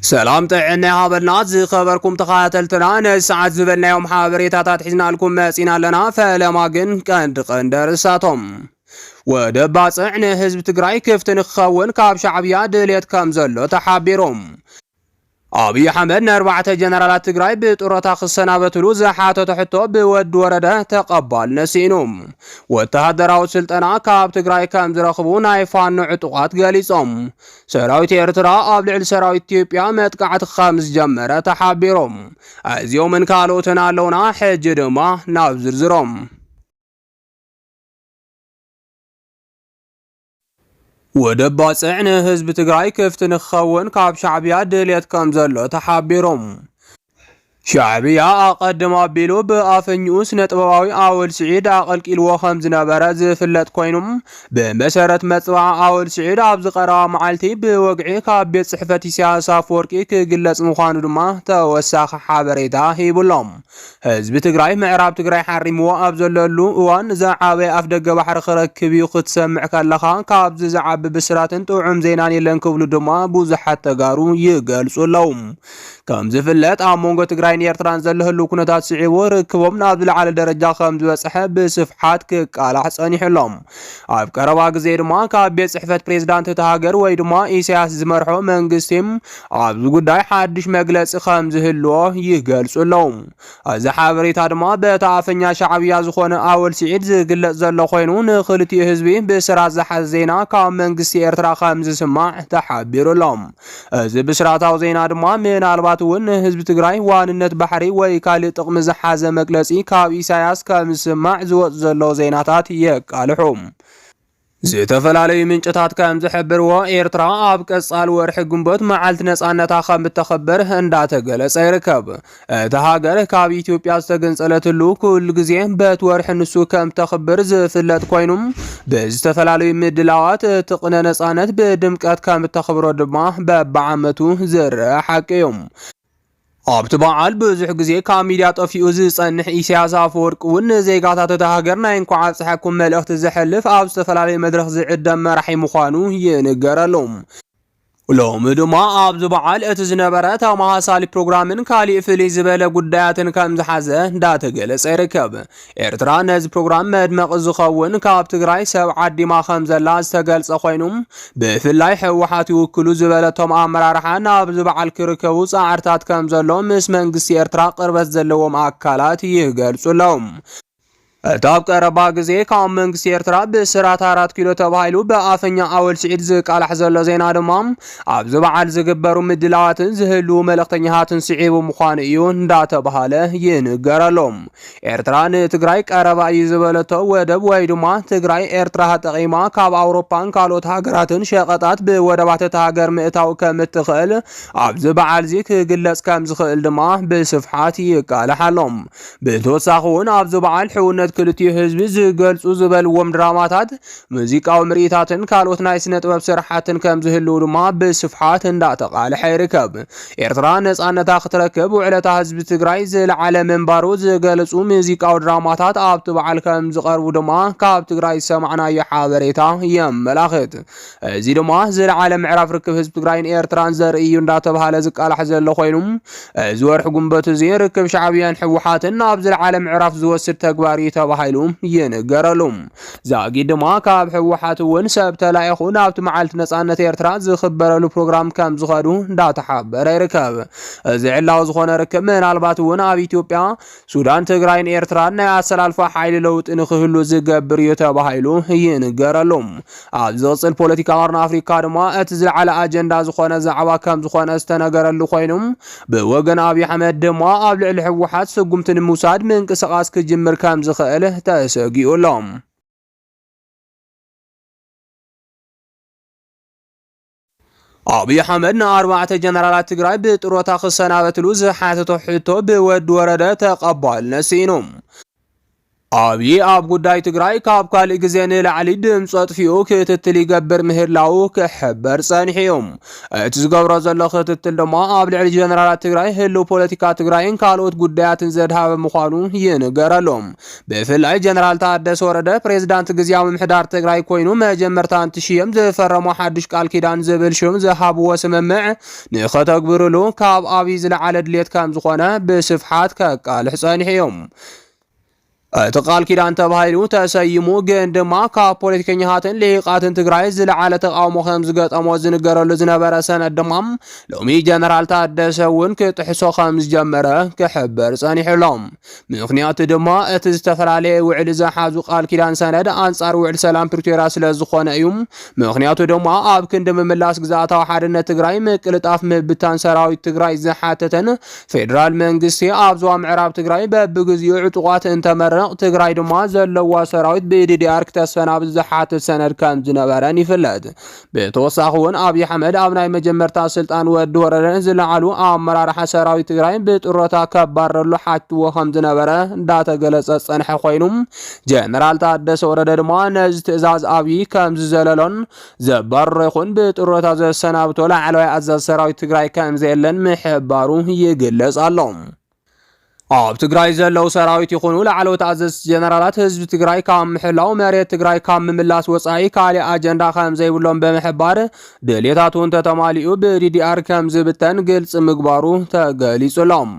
سلام طعنا هابلنا زي خبركم تخاتلتنا نسعد زبلنا يوم حابريتات حزنا لكم مسينا لنا فلما قن قندر ساتهم ودبا صعنا حزب تግራይ ክፍት ንኽኸውን ካብ ሻዕብያ ድልየት ከም ዘሎ ተሓቢሮም አብይ አሕመድ ንአርባዕተ ጀነራላት ትግራይ ብጡረታ ክሰናበትሉ ዝሓተተ ሕቶ ብወድ ወረደ ተቀባልነት ሲኖም ወተሃደራዊ ስልጠና ካብ ትግራይ ከም ዝረኽቡ ናይ ፋኖ ዕጡቃት ገሊጾም ሰራዊት ኤርትራ ኣብ ልዕሊ ሰራዊት ኢትዮጵያ መጥቃዕቲ ከም ዝጀመረ ተሓቢሮም እዚኦምን ካልኦትን ኣለውና ሕጂ ድማ ናብ ዝርዝሮም ودبا صعن حزب تግራይ ክፍት ንኽኸውን ካብ ሻዕብያ ድልየት ከም ዘሎ ተሓቢሮም ሻዕብያ ኣቀድማ ኣቢሉ ብኣፈኝኡ ስነጥበባዊ ኣወል ስዒድ ኣቐልቂልዎ ከም ዝነበረ ዝፍለጥ ኮይኑም ብመሰረት መፅባዕ ኣወል ስዒድ ኣብ ዝቐረባ መዓልቲ ብወግዒ ካብ ቤት ጽሕፈት ኢሳያስ ኣፈወርቂ ክግለጽ ምዃኑ ድማ ተወሳኺ ሓበሬታ ሂቡሎም ህዝቢ ትግራይ ምዕራብ ትግራይ ሓሪምዎ ኣብ ዘለሉ እዋን ዝዓበየ ኣፍ ደገ ባሕሪ ክረክብ እዩ ክትሰምዕ ከለኻ ካብዚ ዝዓቢ ብስራትን ጥዑም ዜናን የለን ክብሉ ድማ ብዙሓት ተጋሩ ይገልጹ ኣለዉ ከም ዝፍለጥ ኣብ መንጎ ትግራይን ኤርትራን ዘለህሉ ኩነታት ስዒቡ ርክቦም ናብ ዝለዓለ ደረጃ ከም ዝበፅሐ ብስፍሓት ክቃላሕ ጸኒሕሎም ኣብ ቀረባ ግዜ ድማ ካብ ቤት ጽሕፈት ፕሬዝዳንት እቲ ሃገር ወይ ድማ ኢሳያስ ዝመርሖ መንግስቲም ኣብዚ ጉዳይ ሓድሽ መግለፂ ከም ዝህልዎ ይገልጹ ኣለዉ እዚ ሓበሬታ ድማ በቲ ኣፈኛ ሻዕብያ ዝኾነ ኣወል ስዒድ ዝግለጽ ዘሎ ኮይኑ ንኽልቲኡ ህዝቢ ብስራት ዝሓዘ ዜና ካብ መንግስቲ ኤርትራ ከም ዝስማዕ ተሓቢሩሎም እዚ ብስራታዊ ዜና ድማ ምናልባት እውን ህዝቢ ትግራይ ዋንነት ባሕሪ ወይ ካልእ ጥቕሚ ዝሓዘ መግለፂ ካብ ኢሳያስ ከም ዝስማዕ ዝወጽ ዘሎ ዜናታት የቃልሑ ዝተፈላለዩ ምንጭታት ከም ዝሕብርዎ ኤርትራ ኣብ ቀጻል ወርሒ ግንቦት መዓልቲ ነጻነታ ከም እተኽብር እንዳተገለጸ ይርከብ እቲ ሃገር ካብ ኢትዮጵያ ዝተገንጸለትሉ ኩሉ ግዜ በቲ ወርሒ ንሱ ከም ተኽብር ዝፍለጥ ኮይኑም ብዝተፈላለዩ ምድላዋት እቲ ቅነ ነጻነት ብድምቀት ከም እተኽብሮ ድማ በብዓመቱ ዝርአ ሓቂ እዩ ኣብቲ በዓል ብዙሕ ግዜ ካብ ሚድያ ጠፊኡ ዝጸንሕ ኢሳያስ ኣፈወርቂ እውን ዜጋታት እቲ ሃገር ናይ እንኳዕ ኣብፅሐኩም መልእኽቲ ዘሕልፍ ኣብ ዝተፈላለዩ መድረኽ ዝዕደም መራሒ ምዃኑ ይንገረሉ ሎሚ ድማ ኣብዚ በዓል እቲ ዝነበረ ተመሃሳሊ ፕሮግራምን ካልእ ፍልይ ዝበለ ጉዳያትን ከም ዝሓዘ እንዳተገለጸ ይርከብ ኤርትራ ነዚ ፕሮግራም መድመቂ ዝኸውን ካብ ትግራይ ሰብ ዓዲማ ከም ዘላ ዝተገልጸ ኮይኑም ብፍላይ ሕወሓት ይውክሉ ዝበለቶም ኣመራርሓ ናብዚ በዓል ክርከቡ ፃዕርታት ከም ዘሎ ምስ መንግስቲ ኤርትራ ቅርበት ዘለዎም ኣካላት ይገልጹ ኣለዉ እታብ ቀረባ ግዜ ካብ መንግስቲ ኤርትራ ብስራት 4 ኪሎ ተባሂሉ በኣፈኛ ኣወል ስዒድ ዝቃላሕ ዘሎ ዜና ድማ ኣብዚ በዓል ዝግበሩ ምድላዋትን ዝህሉ መልእኽተኛታትን ስዒቡ ምዃኑ እዩ እንዳተባሃለ ይንገረሎም ኤርትራ ንትግራይ ቀረባ እዩ ዝበለቶ ወደብ ወይ ድማ ትግራይ ኤርትራ ተጠቒማ ካብ ኣውሮፓን ካልኦት ሃገራትን ሸቐጣት ብወደባት እቲ ሃገር ምእታው ከም እትኽእል ኣብዚ በዓል ዚ ክግለጽ ከም ዝኽእል ድማ ብስፍሓት ይቃልሓሎም ብተወሳኺ እውን ኣብዚ በዓል ሕውነት ክልቲኡ ህዝቢ ዝገልጹ ዝበልዎም ድራማታት ሙዚቃዊ ምርኢታትን ካልኦት ናይ ስነ ጥበብ ስራሓትን ከም ዝህልው ድማ ብስፍሓት እንዳተቃልሐ ይርከብ ኤርትራ ነጻነታ ክትረክብ ውዕለታ ህዝቢ ትግራይ ዝለዓለ ምንባሩ ዝገልጹ ሙዚቃዊ ድራማታት ኣብቲ በዓል ከም ዝቐርቡ ድማ ካብ ትግራይ ሰማዕናዮ ሓበሬታ የመላኽት እዚ ድማ ዝለዓለ ምዕራፍ ርክብ ህዝቢ ትግራይን ኤርትራን ዘርኢ እዩ እንዳተባሃለ ዝቃላሕ ዘሎ ኮይኑ እዚ ወርሒ ግንቦት እዚ ርክብ ሻዕብያን ሕወሓትን ናብ ዝለዓለ ምዕራፍ ዝወስድ ተግባር ተባሂሉ ይንገረሉ ዛጊ ድማ ካብ ሕወሓት እውን ሰብ ተላኢኹ ናብቲ መዓልቲ ነጻነት ኤርትራ ዝኽበረሉ ፕሮግራም ከም ዝኸዱ እንዳተሓበረ ይርከብ እዚ ዕላዊ ዝኾነ ርክብ ምናልባት እውን ኣብ ኢትዮጵያ ሱዳን ትግራይን ኤርትራን ናይ ኣሰላልፋ ሓይሊ ለውጢ ንክህሉ ዝገብር እዩ ተባሂሉ ይንገረሉ ኣብ ዝቕፅል ፖለቲካ ቀርኒ ኣፍሪካ ድማ እቲ ዝለዓለ ኣጀንዳ ዝኾነ ዛዕባ ከም ዝኾነ ዝተነገረሉ ኮይኑም ብወገን ኣብይ ኣሕመድ ድማ ኣብ ልዕሊ ሕወሓት ስጉምቲ ንምውሳድ ምንቅስቓስ ክጅምር ከም ዝኽእል ተሰጊኡሎም አብይ አሕመድ ንአርባዕተ ጀነራላት ትግራይ ብጡረታ ክሰናበትሉ ዝሓተቶ ሕቶ ብወድ ወረደ ተቀባልነት ሲኖም አብይ ኣብ ጉዳይ ትግራይ ካብ ካልእ ግዜ ንላዕሊ ድምፂ ኣጥፊኡ ክትትል ይገብር ምህላው ክሕበር ጸኒሕዮም እቲ ዝገብሮ ዘሎ ክትትል ድማ ኣብ ልዕሊ ጀነራላት ትግራይ ህልው ፖለቲካ ትግራይን ካልኦት ጉዳያትን ዘድሃበ ምዃኑ ይንገረሎም ብፍላይ ጀነራል ታደሰ ወረደ ፕሬዝዳንት ግዝያዊ ምምሕዳር ትግራይ ኮይኑ መጀመርታ እንትሽየም ዝፈረሞ ሓድሽ ቃል ኪዳን ዝብል ሽም ዝሃብዎ ስምምዕ ንኸተግብርሉ ካብ አብይ ዝለዓለ ድሌት ከም ዝኾነ ብስፍሓት ከቃልሕ ጸኒሕዮም እቲ ቃል ኪዳን ተባሂሉ ተሰይሙ ግን ድማ ካብ ፖለቲከኛታትን ልሂቃትን ትግራይ ዝለዓለ ተቃውሞ ከም ዝገጠሞ ዝንገረሉ ዝነበረ ሰነድ ድማ ሎሚ ጀነራል ታደሰ እውን ክጥሕሶ ከም ዝጀመረ ክሕበር ጸኒሕሎም ምክንያቱ ድማ እቲ ዝተፈላለየ ውዕል ዝሓዙ ቃል ኪዳን ሰነድ አንጻር ውዕል ሰላም ፕሪቶሪያ ስለ ዝኾነ እዩ ምክንያቱ ድማ ኣብ ክንዲ ምምላስ ግዛኣታዊ ሓድነት ትግራይ ምቅልጣፍ ምብታን ሰራዊት ትግራይ ዝሓተተን ፌደራል መንግስቲ ኣብ ዞባ ምዕራብ ትግራይ በብግዚኡ ዕጡቋት እንተመረ ትግራይ ድማ ዘለዋ ሰራዊት ብዲዲአር ክተስፈናብ ዝሓትት ሰነድ ከም ዝነበረን ይፍለጥ ብተወሳኺ እውን አብይ አሕመድ ኣብ ናይ መጀመርታ ስልጣን ወዲ ወረደ ዝለዓሉ ኣመራርሓ ሰራዊት ትግራይ ብጥሮታ ከባረሉ ሓትዎ ከም ዝነበረ እንዳተገለጸ ጸንሐ ኮይኑ ጀነራል ታደሰ ወረደ ድማ ነዚ ትእዛዝ አብይ ከም ዝዘለሎን ዘባረረ ይኹን ብጥሮታ ዘሰናብቶ ላዕለዋይ ኣዛዝ ሰራዊት ትግራይ ከም ዘየለን ምሕባሩ ይግለጽ ኣሎ ኣብ ትግራይ ዘለው ሰራዊት ይኹኑ ላዕለዎት ኣዘዝቲ ጀነራላት ህዝቢ ትግራይ ካብ ምሕላው መሬት ትግራይ ካብ ምምላስ ወጻኢ ካልእ ኣጀንዳ ከም ዘይብሎም በምሕባር ድሌታቱን ተተማሊኡ ብዲዲአር ከም ዝብተን ግልጽ ምግባሩ ተገሊጹሎም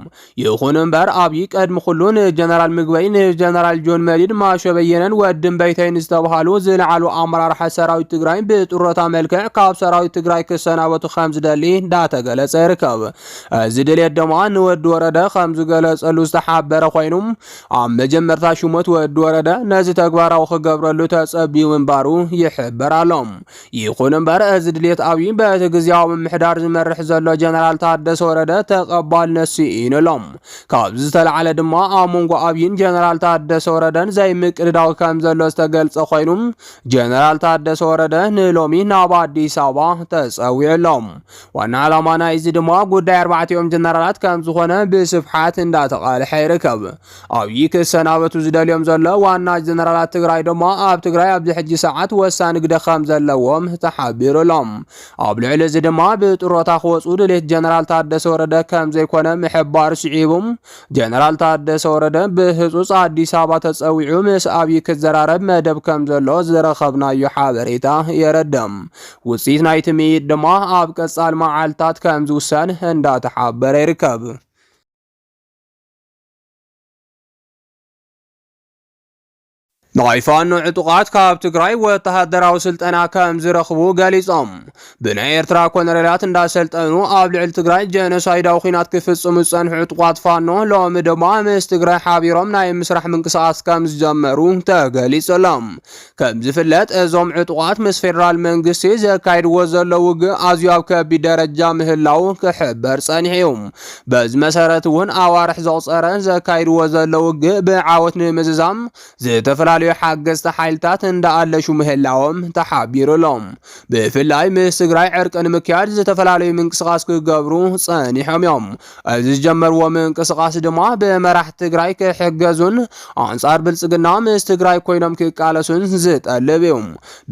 ይኹን እምበር አብይ ቀድሚ ኩሉ ንጀነራል ምግበይ ንጀነራል ጆን መዲድ ማሾ በየነን ወድን በይተይን ዝተባሃሉ ዝለዓሉ ኣመራርሓ ሰራዊት ትግራይ ብጥሮታ መልክዕ ካብ ሰራዊት ትግራይ ክሰናበቱ ከም ዝደሊ እንዳተገለጸ ይርከብ እዚ ድሌት ድማ ንወዲ ወረደ ከም ዝገለጸሉ ዝተሓበረ ኮይኑም ኣብ መጀመርታ ሹመት ወዲ ወረደ ነዚ ተግባራዊ ክገብረሉ ተጸቢዩ ምንባሩ ይሕበር ኣሎም ይኹን እምበር እዚ ድሌት አብይ በቲ ግዝያዊ ምምሕዳር ዝመርሕ ዘሎ ጀነራል ታደሰ ወረደ ተቐባልነት ሲኢንሎም ካብዚ ዝተለዓለ ድማ ኣብ መንጎ አብይን ጀነራል ታደሰ ወረደን ዘይምቅድዳው ከም ዘሎ ዝተገልጸ ኮይኑም ጀነራል ታደሰ ወረደ ንሎሚ ናብ አዲስ አበባ ተጸዊዕሎም ዋና ዓላማ ናይዚ ድማ ጉዳይ ኣርባዕቲኦም ጀነራላት ከም ዝኾነ ብስፍሓት እንዳተቃልሐ ይርከብ አብይ ክሰናበቱ ዝደልዮም ዘሎ ዋና ጀነራላት ትግራይ ድማ ኣብ ትግራይ ኣብ ሕጂ ሰዓት ወሳኒ ግደ ከም ዘለዎም ተሓቢሩሎም ኣብ ልዕሊ እዚ ድማ ብጥሮታ ክወፁ ድሌት ጀነራል ታደሰ ወረደ ከም ዘይኮነ ምሕባር ስዒቦም ጀነራል ታደሰ ወረደ ብህጹጽ አዲስ አበባ ተጸዊዑ ምስ አብይ ክዘራረብ መደብ ከም ዘሎ ዝረኸብናዮ ሓበሬታ የረድም ውጽኢት ናይቲ ምይይጥ ድማ ኣብ ቀጻል መዓልታት ከም ዝውሰን እንዳተሓበረ ይርከብ ናይ ፋኖ ዕጡቃት ካብ ትግራይ ወተሃደራዊ ስልጠና ከም ዝረኽቡ ገሊጾም ብናይ ኤርትራ ኮሎኔላት እንዳሰልጠኑ ኣብ ልዕሊ ትግራይ ጀኖሳይዳዊ ኩናት ክፍጽሙ ዝጸንሑ ዕጡቃት ፋኖ ሎሚ ድማ ምስ ትግራይ ሓቢሮም ናይ ምስራሕ ምንቅስቓስ ከም ዝጀመሩ ተገሊጹሎም ከም ዝፍለጥ እዞም ዕጡቃት ምስ ፌደራል መንግስቲ ዘካይድዎ ዘለው ውግእ ኣዝዩ ኣብ ከቢድ ደረጃ ምህላው ክሕበር ጸኒሑ እዩ በዚ መሰረት እውን ኣዋርሕ ዘቑፀረ ዘካይድዎ ዘለው ውግእ ብዓወት ንምዝዛም ዝተፈላለዩ ሓገዝቲ ሓይልታት እንዳኣለሹ ምህላዎም ተሓቢሩሎም ብፍላይ ምስ ትግራይ ዕርቂ ንምክያድ ዝተፈላለዩ ምንቅስቓስ ክገብሩ ጸኒሖም እዮም እዚ ዝጀመርዎ ምንቅስቓስ ድማ ብመራሕቲ ትግራይ ክሕገዙን ኣንጻር ብልጽግና ምስ ትግራይ ኮይኖም ክቃለሱን ዝጠልብ እዩ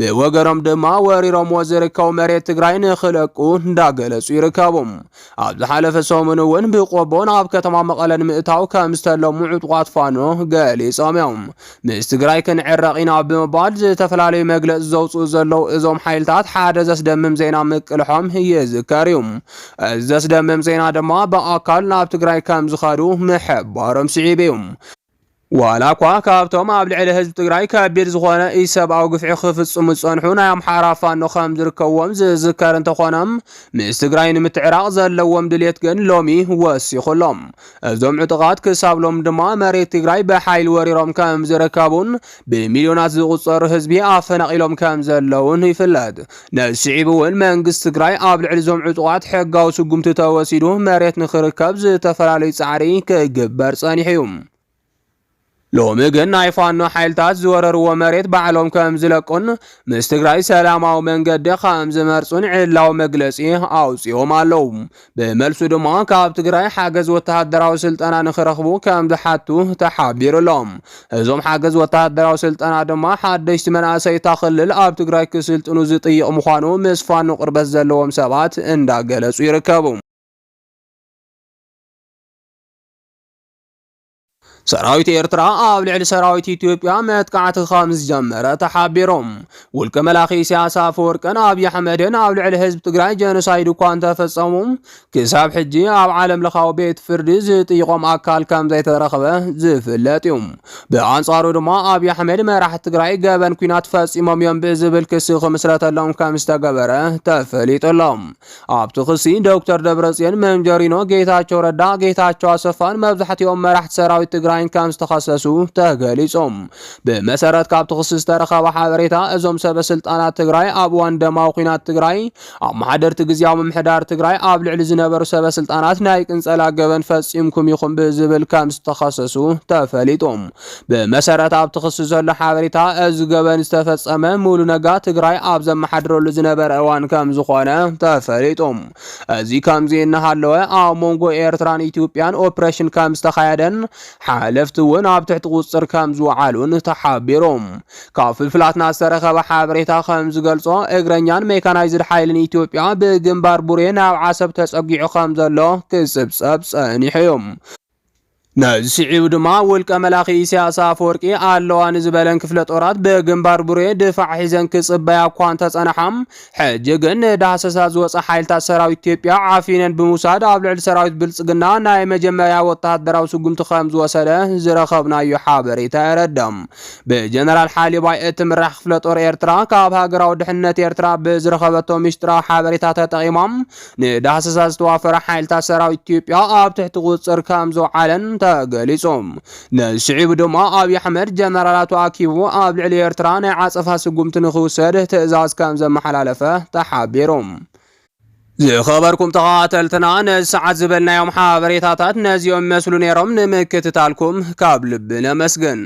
ብወገኖም ድማ ወሪሮምዎ ዝርከቡ መሬት ትግራይ ንኽለቁ እንዳገለጹ ይርከቡ ኣብ ዝሓለፈ ሰሙን እውን ብቆቦን ኣብ ከተማ መቐለ ንምእታው ከም ዝተለሙ ዕጡቃት ፋኖ ገሊጾም እዮም ምስ ትግራይ ክንዕረቂና ብምባል ዝተፈላለዩ መግለጽ ዘውፅኡ ዘለው እዞም ሓይልታት ሓደ ዘስደምም ዜና ምቅልሖም ይዝከር እዩ እዚ ዘስደምም ዜና ድማ ብኣካል ናብ ትግራይ ከም ዝኸዱ ምሕባሮም ስዒብ እዩ ዋላ እኳ ካብቶም ኣብ ልዕሊ ህዝቢ ትግራይ ከቢድ ዝኾነ ኢሰብኣዊ ግፍዒ ክፍጽሙ ዝጸንሑ ናይ ኣምሓራ ፋኖ ከም ዝርከብዎም ዝዝከር እንተኾነም ምስ ትግራይ ንምትዕራቕ ዘለዎም ድሌት ግን ሎሚ ወሲኹሎም እዞም ዕጡቃት ክሳብ ሎም ድማ መሬት ትግራይ ብሓይሊ ወሪሮም ከም ዝርከቡን ብሚልዮናት ዝቑጸሩ ህዝቢ ኣፈናቒሎም ከም ዘለውን ይፍለጥ ነዚ ስዒብ እውን መንግስቲ ትግራይ ኣብ ልዕሊ እዞም ዕጡቃት ሕጋዊ ስጉምቲ ተወሲዱ መሬት ንኽርከብ ዝተፈላለዩ ጻዕሪ ክግበር ጸኒሑ እዩ لومي ግን ናይ ፋኖ ሓይልታት ዝወረርዎ መሬት ባዕሎም ከም ዝለቁን ምስ ትግራይ ሰላማዊ መንገዲ ከም ዝመርጹን ዕላው መግለጺ ኣውጽኦም ኣለዉ። ብመልሱ ድማ ካብ ትግራይ ሓገዝ ወተሃደራዊ ስልጠና ንኽረኽቡ ከም ዝሓቱ ተሓቢሩሎም። እዞም ሓገዝ ወተሃደራዊ ስልጠና ድማ ሓደሽቲ መናእሰይ ክልል ኣብ ትግራይ ክስልጥኑ ዝጥይቕ ምዃኑ ምስ ፋኖ ቅርበት ዘለዎም ሰባት እንዳገለጹ ይርከቡ። ሰራዊት ኤርትራ ኣብ ልዕሊ ሰራዊት ኢትዮጵያ መጥቃዕቲ ከም ዝጀመረ ተሓቢሮም። ውልቀ መላኺ ኢሳያስ አፈወርቅን ኣብይ ኣሕመድን ኣብ ልዕሊ ህዝቢ ትግራይ ጀኖሳይድ እኳ እንተፈጸሙ ክሳብ ሕጂ ኣብ ዓለም ለኻዊ ቤት ፍርዲ ዝጥይቖም ኣካል ከም ዘይተረኸበ ዝፍለጥ እዩ። ብኣንጻሩ ድማ ኣብይ ኣሕመድ መራሕቲ ትግራይ ገበን ኩናት ፈጺሞም እዮም ብዝብል ክሲ ክምስረተሎም ከም ዝተገበረ ተፈሊጡሎም። ኣብቲ ክሲ ዶክተር ደብረጽዮን፣ መምጀሪኖ፣ ጌታቸው ረዳ፣ ጌታቸው ኣሰፋን መብዛሕትኦም መራሕቲ ሰራዊት ትግራይ ከም ዝተኸሰሱ ተገሊጾም። ብመሰረት ካብቲ ክሲ ዝተረኸበ ሓበሬታ እዞም ሰበስልጣናት ትግራይ ኣብ እዋን ደማዊ ኩናት ትግራይ ኣብ ማሕደርቲ ግዝያዊ ምምሕዳር ትግራይ ኣብ ልዕሊ ዝነበሩ ሰበስልጣናት ናይ ቅንጸላ ገበን ፈጺምኩም ኢኹም ብዝብል ከም ዝተኸሰሱ ተፈሊጦም። ብመሰረት ኣብቲ ክሲ ዘሎ ሓበሬታ እዚ ገበን ዝተፈጸመ ሙሉ ነጋ ትግራይ ኣብ ዘመሓድረሉ ዝነበረ እዋን ከም ዝኾነ ተፈሊጦም። እዚ ከምዚ እናሃለወ ኣብ ሞንጎ ኤርትራን ኢትዮጵያን ኦፕሬሽን ከም ዝተኻየደን ሓለፍቲ እውን ኣብ ትሕቲ ቁጽር ከም ዝወዓሉን ተሓቢሮም። ካብ ፍልፍላትና ዝተረኸበ ሓበሬታ ከም ዝገልጾ እግረኛን ሜካናይዝድ ሓይልን ኢትዮጵያ ብግንባር ቡሬ ናብ ዓሰብ ተጸጊዑ ከም ዘሎ ክጽብጸብ ጸኒሑ እዮም። ነዚ ስዒቡ ድማ ውልቀ መላኺ ኢሳያስ አፈወርቂ ኣለዋ ንዝበለን ክፍለ ጦራት ብግንባር ቡሬ ድፋዕ ሒዘን ክጽበያ እኳ እንተጸንሐም ሕጂ ግን ንዳህሰሳ ዝወፀ ሓይልታት ሰራዊት ኢትዮጵያ ዓፊነን ብምውሳድ ኣብ ልዕሊ ሰራዊት ብልጽግና ናይ መጀመርያ ወተሃደራዊ ስጉምቲ ከም ዝወሰደ ዝረኸብናዮ ሓበሬታ የረድም። ብጀነራል ሓሊባይ እትምራሕ ክፍለ ጦር ኤርትራ ካብ ሃገራዊ ድሕንነት ኤርትራ ብዝረኸበቶ ምስጢራዊ ሓበሬታ ተጠቒሞም ንዳህሰሳ ዝተዋፈረ ሓይልታት ሰራዊት ኢትዮጵያ ኣብ ትሕቲ ቁጽር ከም ዝወዓለን ተገሊጾም። ነስዒቡ ድማ ኣብይ ኣሕመድ ጀነራላቱ ኣኪቡ ኣብ ልዕሊ ኤርትራ ናይ ዓጸፋ ስጉምቲ ንኽውሰድ ትእዛዝ ከም ዘመሓላለፈ ተሓቢሮም። ዝኸበርኩም ተኸታተልትና ነዚ ሰዓት ዝበልናዮም ሓበሬታታት ነዚኦም መስሉ ነይሮም። ንምክትታልኩም ካብ ልቢ ነመስግን።